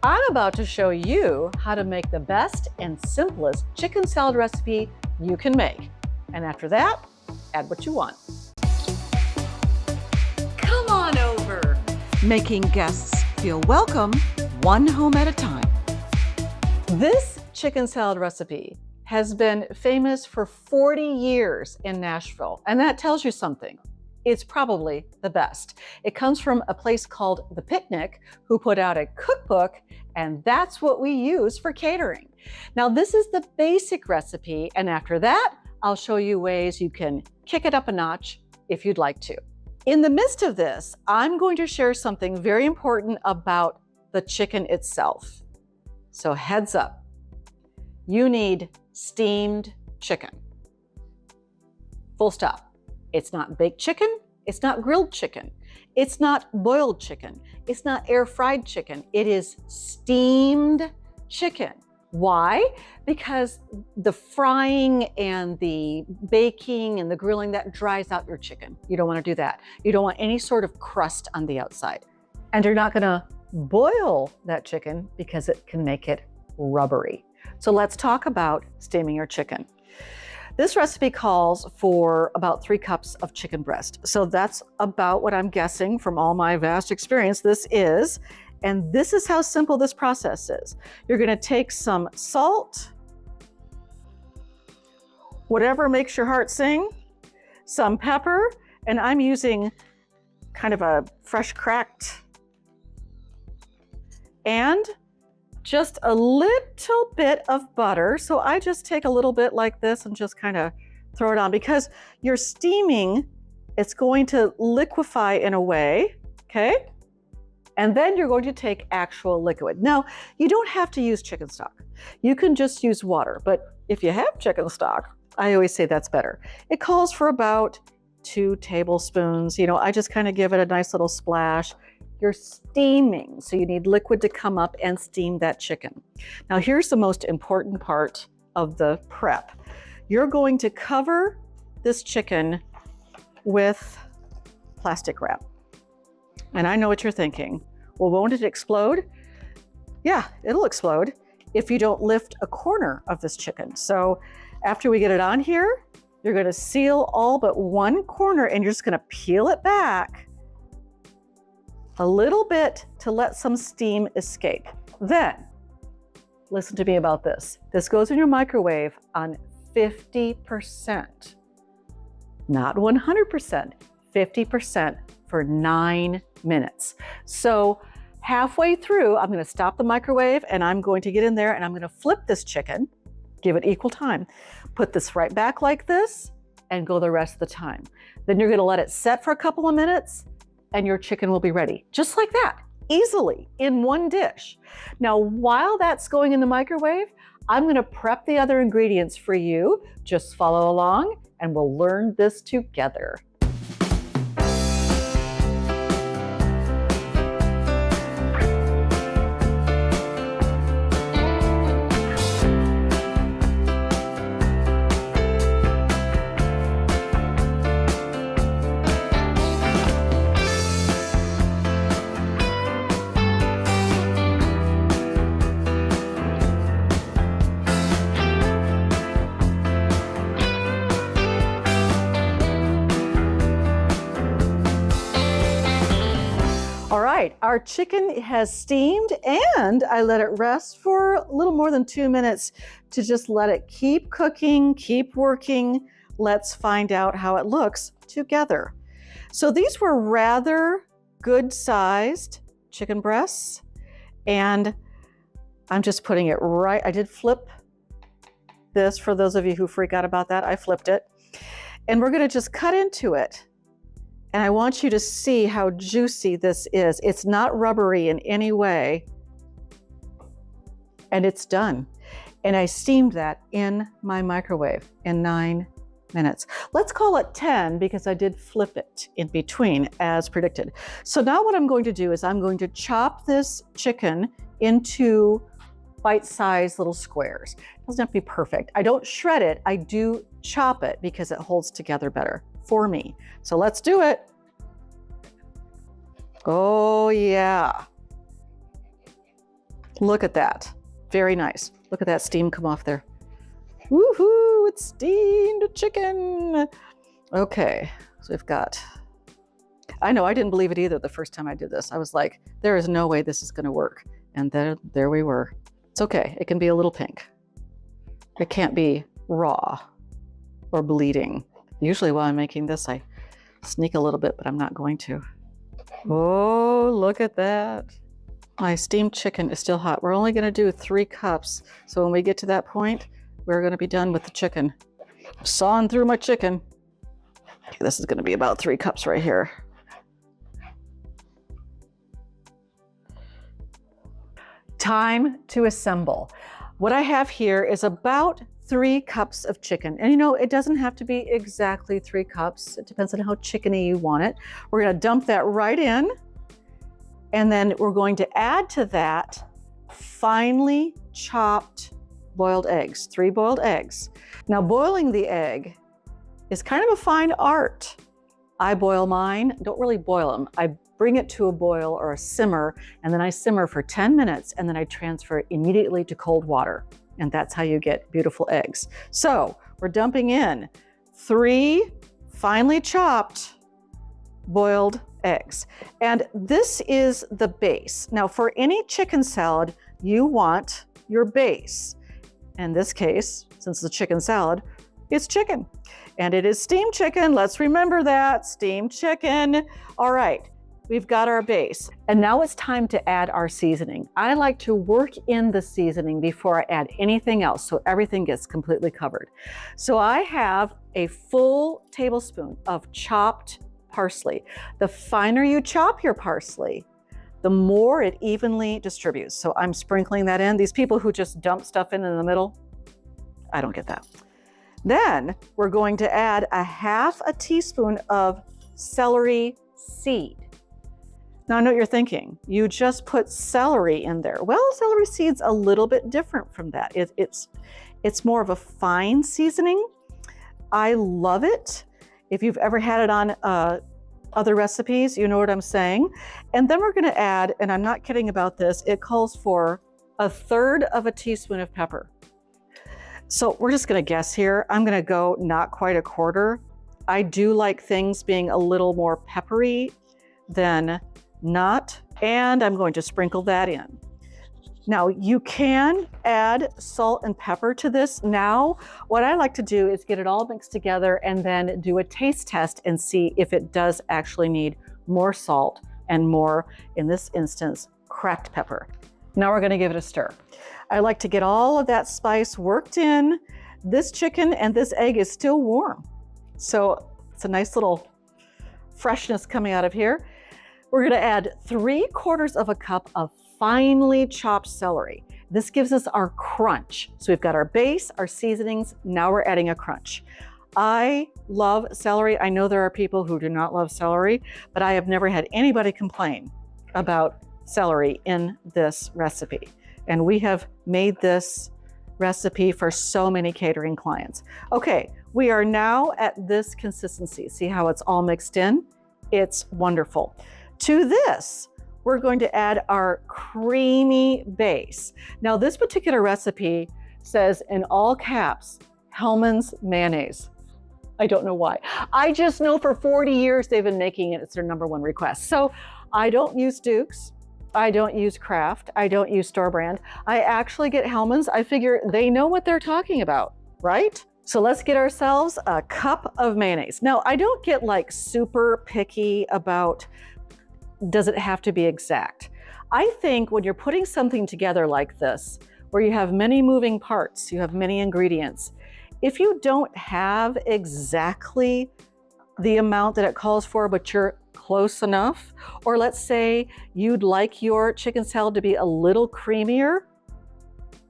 I'm about to show you how to make the best and simplest chicken salad recipe you can make. And after that, add what you want. Come on over. Making guests feel welcome, one home at a time. This chicken salad recipe has been famous for 40 years in Nashville, and that tells you something. It's probably the best. It comes from a place called The Picnic, who put out a cookbook, and that's what we use for catering. Now, this is the basic recipe, and after that, I'll show you ways you can kick it up a notch if you'd like to. In the midst of this, I'm going to share something very important about the chicken itself. So heads up, you need steamed chicken. Full stop. It's not baked chicken, it's not grilled chicken, it's not boiled chicken, it's not air-fried chicken, it is steamed chicken. Why? Because the frying and the baking and the grilling, that dries out your chicken. You don't want to do that. You don't want any sort of crust on the outside. And you're not gonna boil that chicken because it can make it rubbery. So let's talk about steaming your chicken. This recipe calls for about 3 cups of chicken breast. So that's about what I'm guessing from all my vast experience this is. And this is how simple this process is. You're gonna take some salt, whatever makes your heart sing, some pepper, and I'm using kind of a fresh cracked, and just a little bit of butter. So I just take a little bit like this and just kind of throw it on, because you're steaming, it's going to liquefy in a way, okay? And then you're going to take actual liquid. Now, you don't have to use chicken stock. You can just use water, but if you have chicken stock, I always say that's better. It calls for about 2 tablespoons. You know, I just kind of give it a nice little splash. You're steaming, so you need liquid to come up and steam that chicken. Now, here's the most important part of the prep. You're going to cover this chicken with plastic wrap. And I know what you're thinking. Well, won't it explode? Yeah, it'll explode if you don't lift a corner of this chicken. So after we get it on here, you're going to seal all but one corner, and you're just going to peel it back a little bit to let some steam escape. Then, listen to me about this. This goes in your microwave on 50%, not 100%, 50% for 9 minutes. So halfway through, I'm gonna stop the microwave and I'm going to get in there and I'm gonna flip this chicken, give it equal time, put this right back like this, and go the rest of the time. Then you're gonna let it set for a couple of minutes, and your chicken will be ready, just like that, easily, in one dish. Now, while that's going in the microwave, I'm gonna prep the other ingredients for you. Just follow along, and we'll learn this together. All right, our chicken has steamed, and I let it rest for a little more than 2 minutes to just let it keep cooking, keep working. Let's find out how it looks together. So these were rather good-sized chicken breasts, and I'm just putting it right. I did flip this for those of you who freak out about that. I flipped it, and we're gonna just cut into it. And I want you to see how juicy this is. It's not rubbery in any way. And it's done. And I steamed that in my microwave in 9 minutes. Let's call it 10 because I did flip it in between as predicted. So now what I'm going to do is I'm going to chop this chicken into bite-sized little squares. It doesn't have to be perfect. I don't shred it, I do chop it because it holds together better for me. So let's do it. Oh yeah. Look at that. Very nice. Look at that steam come off there. Woohoo, it's steamed chicken. Okay, so we've got, I know I didn't believe it either the first time I did this. I was like, there is no way this is gonna work. And there we were. It's okay, it can be a little pink. It can't be raw or bleeding. Usually while I'm making this, I sneak a little bit, but I'm not going to. Oh, look at that. My steamed chicken is still hot. We're only gonna do 3 cups. So when we get to that point, we're gonna be done with the chicken. I'm sawing through my chicken. Okay, this is gonna be about 3 cups right here. Time to assemble. What I have here is about 3 cups of chicken. And you know, it doesn't have to be exactly 3 cups. It depends on how chickeny you want it. We're gonna dump that right in. And then we're going to add to that finely chopped boiled eggs, 3 boiled eggs. Now, boiling the egg is kind of a fine art. I boil mine, don't really boil them. I bring it to a boil or a simmer, and then I simmer for 10 minutes, and then I transfer it immediately to cold water. And that's how you get beautiful eggs. So we're dumping in 3 finely chopped boiled eggs. And this is the base. Now for any chicken salad, you want your base. In this case, since it's a chicken salad, it's chicken. And it is steamed chicken. Let's remember that, steamed chicken. All right, we've got our base. And now it's time to add our seasoning. I like to work in the seasoning before I add anything else, so everything gets completely covered. So I have a full tablespoon of chopped parsley. The finer you chop your parsley, the more it evenly distributes. So I'm sprinkling that in. These people who just dump stuff in the middle, I don't get that. Then we're going to add a half a teaspoon of celery seed. Now I know what you're thinking. You just put celery in there. Well, celery seed's a little bit different from that. It's more of a fine seasoning. I love it. If you've ever had it on other recipes, you know what I'm saying. And then we're gonna add, and I'm not kidding about this, it calls for 1/3 of a teaspoon of pepper. So we're just gonna guess here. I'm gonna go not quite 1/4. I do like things being a little more peppery than not, and I'm going to sprinkle that in. Now you can add salt and pepper to this. Now, what I like to do is get it all mixed together and then do a taste test and see if it does actually need more salt and more, in this instance, cracked pepper. Now we're gonna give it a stir. I like to get all of that spice worked in. This chicken and this egg is still warm. So it's a nice little freshness coming out of here. We're gonna add 3/4 of a cup of finely chopped celery. This gives us our crunch. So we've got our base, our seasonings, now we're adding a crunch. I love celery. I know there are people who do not love celery, but I have never had anybody complain about celery in this recipe. And we have made this recipe for so many catering clients. Okay, we are now at this consistency. See how it's all mixed in? It's wonderful. To this, we're going to add our creamy base. Now this particular recipe says in all caps, Hellmann's mayonnaise. I don't know why. I just know for 40 years they've been making it. It's their #1 request. So I don't use Duke's. I don't use Kraft. I don't use store brand. I actually get Hellmann's. I figure they know what they're talking about, right? So let's get ourselves a cup of mayonnaise. Now I don't get like super picky about does it have to be exact. I think when you're putting something together like this, where you have many moving parts, you have many ingredients, if you don't have exactly the amount that it calls for, but you're close enough, or let's say you'd like your chicken salad to be a little creamier,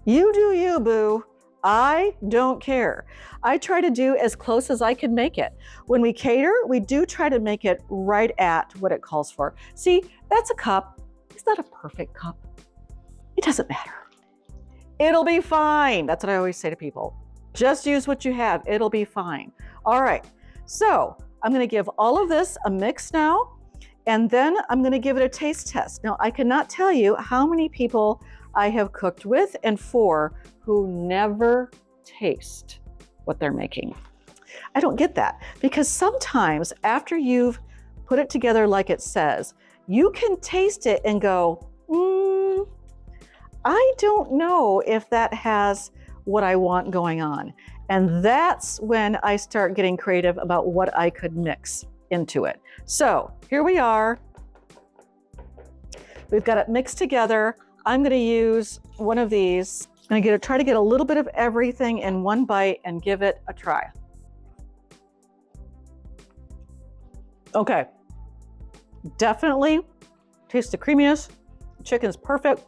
you do you, boo. I don't care. I try to do as close as I can make it. When we cater, we do try to make it right at what it calls for. See, that's a cup. It's not a perfect cup. It doesn't matter. It'll be fine. That's what I always say to people. Just use what you have. It'll be fine. All right. So I'm going to give all of this a mix now, and then I'm going to give it a taste test. Now, I cannot tell you how many people I have cooked with and for who never taste what they're making. I don't get that, because sometimes after you've put it together like it says, you can taste it and go, I don't know if that has what I want going on. And that's when I start getting creative about what I could mix into it. So here we are. We've got it mixed together. I'm going to use one of these. I'm going to try to get a little bit of everything in one bite and give it a try. Okay, definitely taste the creaminess. Chicken is perfect.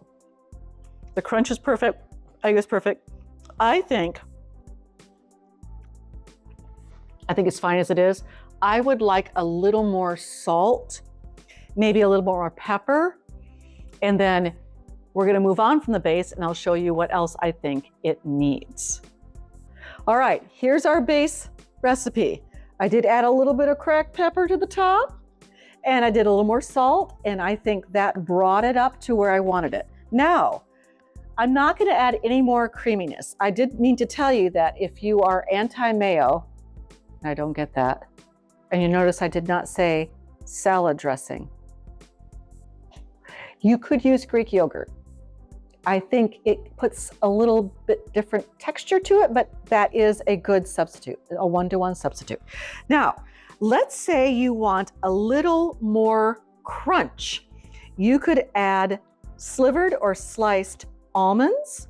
The crunch is perfect. Egg is perfect. I think it's fine as it is. I would like a little more salt, maybe a little more pepper, and then we're gonna move on from the base and I'll show you what else I think it needs. All right, here's our base recipe. I did add a little bit of cracked pepper to the top, and I did a little more salt, and I think that brought it up to where I wanted it. Now, I'm not gonna add any more creaminess. I did mean to tell you that if you are anti-mayo, I don't get that. And you notice I did not say salad dressing. You could use Greek yogurt. I think it puts a little bit different texture to it, but that is a good substitute, a one-to-one substitute. Now, let's say you want a little more crunch. You could add slivered or sliced almonds.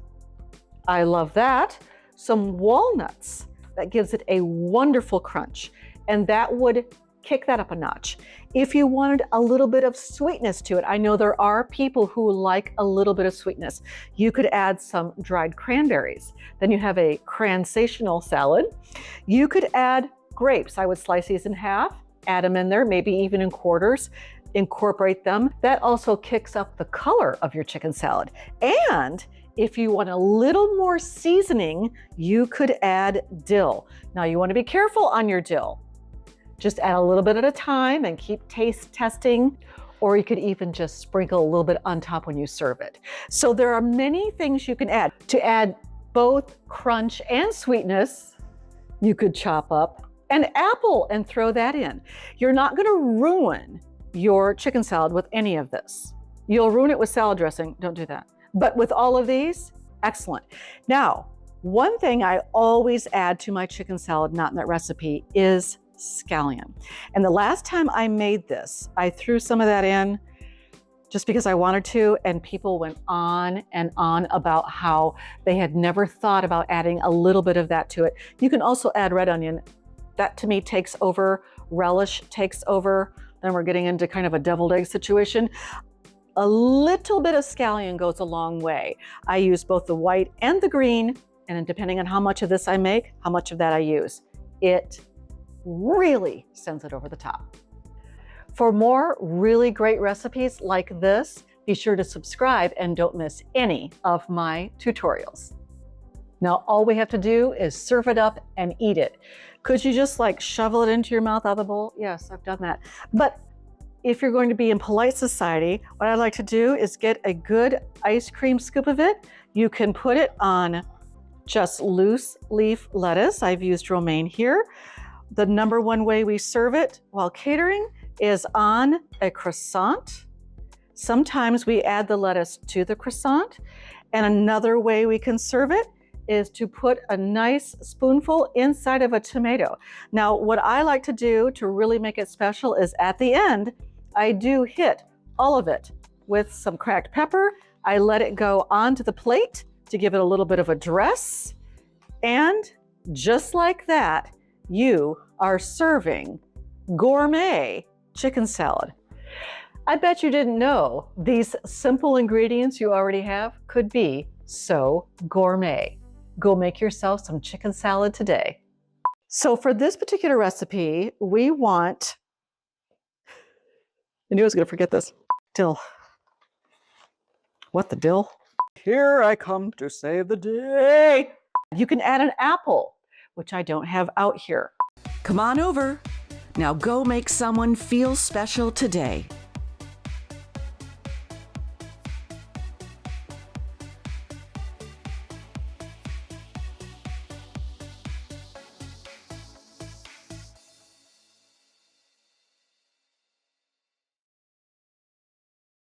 I love that. Some walnuts. That gives it a wonderful crunch, and that would kick that up a notch. If you wanted a little bit of sweetness to it, I know there are people who like a little bit of sweetness. You could add some dried cranberries. Then you have a cransational salad. You could add grapes. I would slice these in half, add them in there, maybe even in quarters, incorporate them. That also kicks up the color of your chicken salad. And if you want a little more seasoning, you could add dill. Now you want to be careful on your dill. Just add a little bit at a time and keep taste testing, or you could even just sprinkle a little bit on top when you serve it. So there are many things you can add. To add both crunch and sweetness, you could chop up an apple and throw that in. You're not going to ruin your chicken salad with any of this. You'll ruin it with salad dressing. Don't do that. But with all of these, excellent. Now, one thing I always add to my chicken salad, not in that recipe, is scallion. And the last time I made this, I threw some of that in just because I wanted to, and people went on and on about how they had never thought about adding a little bit of that to it. You can also add red onion. That to me takes over, relish takes over. Then we're getting into kind of a deviled egg situation. A little bit of scallion goes a long way. I use both the white and the green, and depending on how much of this I make, how much of that I use. It really sends it over the top. For more really great recipes like this, be sure to subscribe and don't miss any of my tutorials. Now, all we have to do is serve it up and eat it. Could you just like shovel it into your mouth out of the bowl? Yes, I've done that. But if you're going to be in polite society, what I like to do is get a good ice cream scoop of it. You can put it on just loose leaf lettuce. I've used romaine here. The number one way we serve it while catering is on a croissant. Sometimes we add the lettuce to the croissant. And another way we can serve it is to put a nice spoonful inside of a tomato. Now, what I like to do to really make it special is at the end, I do hit all of it with some cracked pepper. I let it go onto the plate to give it a little bit of a dress. And just like that, you are serving gourmet chicken salad. I bet you didn't know these simple ingredients you already have could be so gourmet. Go make yourself some chicken salad today. So for this particular recipe, we want, I knew I was going to forget this, dill. What the dill? Here I come to save the day. You can add an apple, which I don't have out here. Come on over. Now go make someone feel special today.